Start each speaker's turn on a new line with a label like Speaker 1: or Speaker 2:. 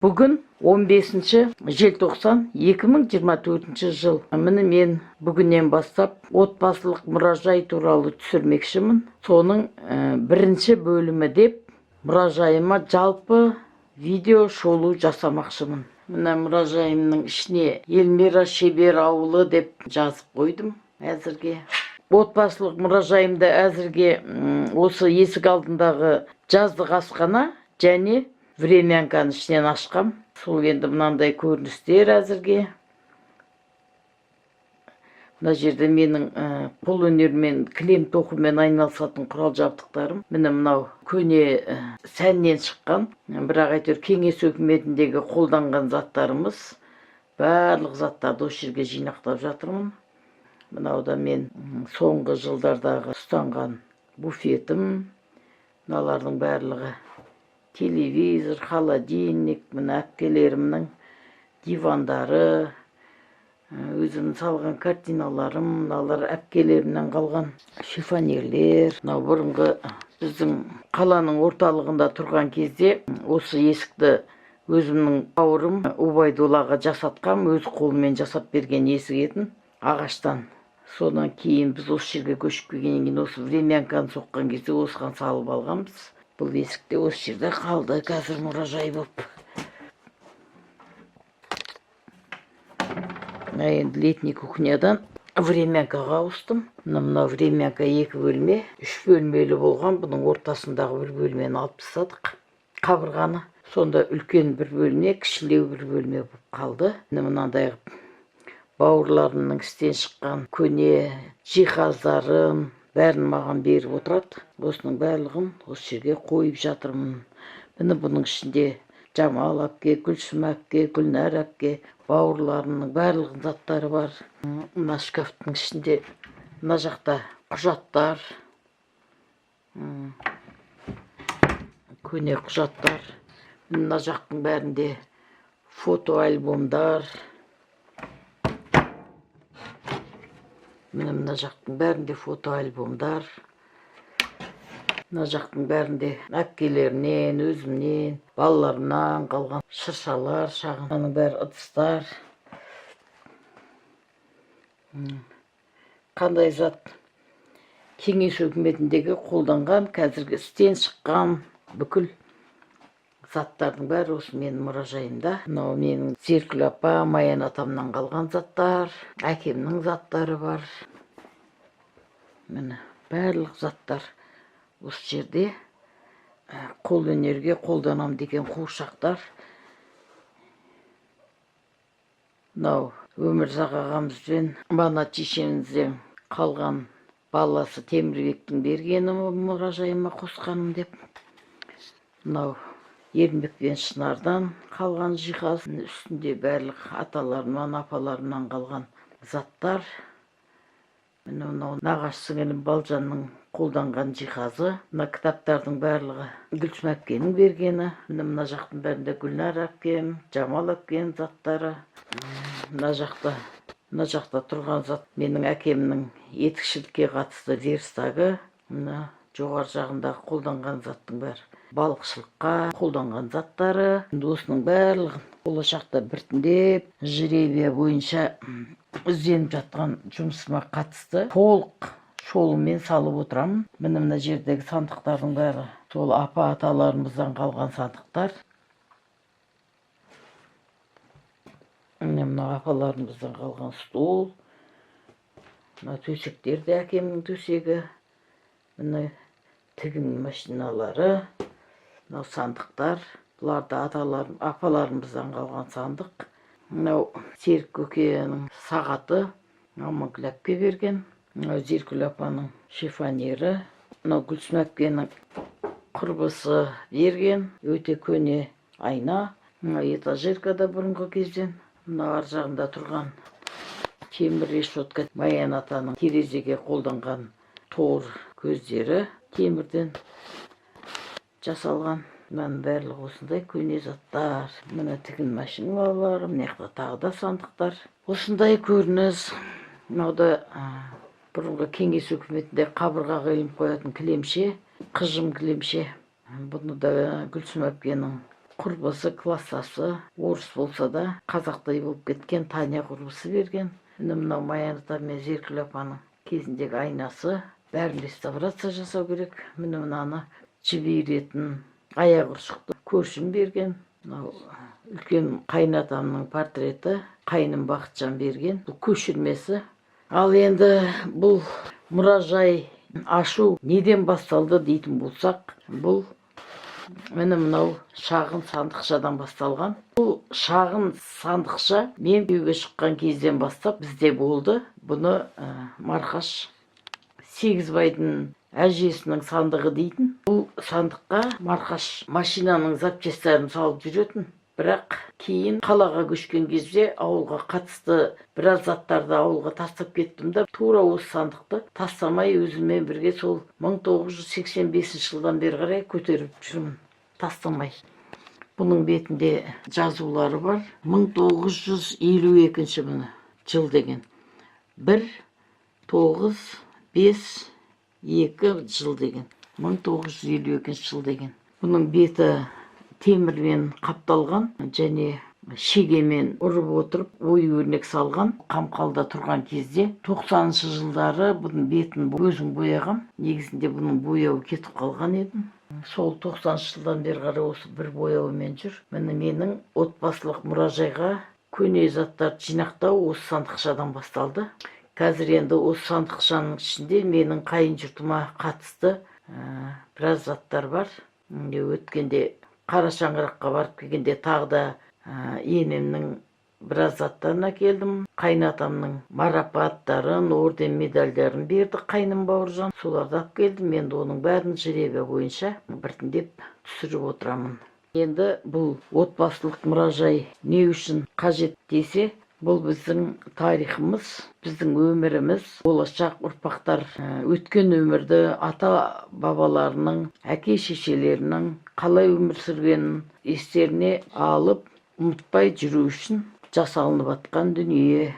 Speaker 1: Бүгін 15 желтоқсан 2024 жыл. Міне мен бүгіннен бастап отбасылық мұражай туралы түсірмекшімін. Соның бірінші бөлімі деп мұражайыма жалпы видео шолу жасамақшымын. Мына мұражайымның ішіне Елмира шебер ауылы деп жазып қойдым әзірге. Отбасылық мұражайымда әзірге осы есік алдындағы жаздық асхана және времянканы ішінен ашқам. Сол енді мынандай көріністер әзірге. Мына жерде менің қол өнермен, кілем тоқумен айналысатын құрал жабдықтарым. Міне мынау көне сәннен шыққан, бірақ әйтеуір кеңес өкіметіндегі қолданған заттарымыз. Барлық заттарды осы жерге жинақтап жатырмын. Мынау да мен соңғы жылдардағы ұстанған буфетім. Мыналардың барлығы телевизор, холодильник, мына әпкелерімнің дивандары, өзім салған картиналарым, мыналар әпкелерімнен қалған шифонерлер. Мынау бұрынғы біздің қаланың орталығында тұрған кезде осы есікті өзімнің бауырым Убайдуллаға жасатқам, өз қолымен жасап берген есік етін ағаштан. Содан кейін біз осы жерге көшіп келгеннен кейін осы времянканы соққан кезде осыған салып алғанбыз. Бұл есікте осы жерде қалды, қазір мұражай болып. Енді летний кухнядан времянкаға ауыстым. Мына времянка 2 бөлме, 3 бөлмелі болған. Бұның ортасындағы бір бөлмені алып тастадық, қабырғаны. Сонда үлкен бір бөлме, кішілеу бір бөлме болып қалды. Мынандай бауырларымның істен шыққан көне жиһаздарын бәрін маған беріп отырады. Осының барлығын осы жерге қойып жатырмын. Міне бұның ішінде Жамал әпке, Гүлсім әпке, Гүлнәр әпке, бауырларымның барлығын заттары бар. Мына шкафтың ішінде, мына жақта құжаттар, көне құжаттар. Мына жақтың бәрінде фотоальбомдар. Мына жақтың бәрінде фотоальбомдар. Мына жақтың бәрінде әпкелерінен, өзімнен, балаларымнан қалған шыршалар, шағын. Оның бәрі ыдыстар. Қандай зат? Кеңес өкіметіндегі қолданған, қазіргі істен шыққан бүкіл заттардың бәрі осы менің мұражайымда. Мынау менің Зеркүл апа, Маян атамнан қалған заттар, әкемнің заттары бар. Міне барлық заттар осы жерде. Қол өнерге қолданам деген қуыршақтар. Мынау Өмірзақ ағамызбен Манат шешемізден қалған баласы Темірбектің бергені мұражайыма қосқаным деп. Мынау Ермек пен Шынардан қалған жиһаз. Үстінде барлық аталарымнан, апаларымнан қалған заттар. Міне мынау нағашы сіңілім Балжанның қолданған жиһазы. Мына кітаптардың барлығы Гүлсім әпкенің бергені. Мына жақтың бәрінде Гүлнәр әпкем, Жамал әпкенің заттары. Мына жақта тұрған зат менің әкемнің етікшілікке қатысты верстагы. Мына жоғар жағындағы қолданған заттың бәрі балықшылыққа қолданған заттары. Осының барлығын болашақта біртіндеп жребия бойынша ізденіп жатқан жұмысыма қатысты толық шолумен салып отырамын. Мына жердегі сандықтардың бәрі сол апа-аталарымыздан қалған сандықтар. Мына апаларымыздан қалған стол. Мына төсектер де әкемнің төсегі. Мына тігін машиналары. Мынау сандықтар. Бұлар да апаларымыздан қалған сандық. Мынау Серік көкенің сағаты. Амангүл әпке берген. Мынау Зеркүл апаның шифонері. Мынау Гүлсім әпкенің құрбысы берген. Өте көне айна. Мынау этажеркада бұрынғы кезден. Мынау ар жағында тұрған темір решетка. Маян атаның терезеге қолданған тор көздері темірден жасалған. Мен барлығы осындай көне заттар. Мына тігін машиналары, мына жақта тағы да сандықтар. Осындай көрініс. Мынау да бұрынғы кеңес өкіметінде қабырғаға іліп қоятын кілемше, қыжым кілемше. Бұны да Гүлсім әпкенің құрбысы, классасы орыс болса да қазақтай болып кеткен Таня құрбысы берген. Міне мынау Маян ата мен Зеркүл апаның кезіндегі айнасы. Бәрін реставрация жасау керек. Міне мынаны жіберетін аяқ ұршықты көршім берген. Мынау үлкен қайнатамның портреті қайным Бақытжан берген. Бұл көшірмесі. Ал енді бұл мұражай ашу неден басталды дейтін болсақ, бұл міне мынау шағын сандықшадан басталған. Бұл шағын сандықша мен күйеуге шыққан кезден бастап бізде болды. Бұны Марқаш Сегізбайдың әжесінің сандығы дейтін. Бұл сандыққа Марқаш машинаның запчастарын салып жүретін. Бірақ кейін қалаға көшкен кезде ауылға қатысты біраз заттарды ауылға тастап кеттім да, тура осы сандықты тастамай өзімен бірге сол 1985 жылдан бері қарай көтеріп жүрмін. Тастамай. Бұның бетінде жазулары бар. 1952 міне жыл деген. 1952 жыл деген. 1952 жыл деген. Бұның беті темірмен қапталған және шегемен ұрып отырып ою өрнек салған. Қамқалда тұрған кезде 90-шы жылдары бұның бетін өзім бояғам. Негізінде бұның бояуы кетіп қалған едім. Сол 90-шы жылдан бері қарай осы бір бояуымен жүр. Міне менің отбасылық мұражайға көне заттарды жинақтау осы сандықшадан басталды. Қазір енді осы сандықшаның ішінде менің қайын жұртыма қатысты біраз заттар бар. Өткенде Қара шаңыраққа барып келгенде тағы да енемнің біраз заттарын әкелдім. Қайнатамның марапаттарын, орден медальдарын берді қайным Бауыржан. Соларды алып келдім. Енді оның бәрін жеребе бойынша біртіндеп түсіріп отырамын. Енді бұл отбасылық мұражай не үшін қажет десе, бұл біздің тарихымыз, біздің өміріміз. Болашақ ұрпақтар өткен өмірді ата бабаларының, әке шешелерінің қалай өмір сүргенін естеріне алып, ұмытпай жүру үшін жасалынып жатқан дүние.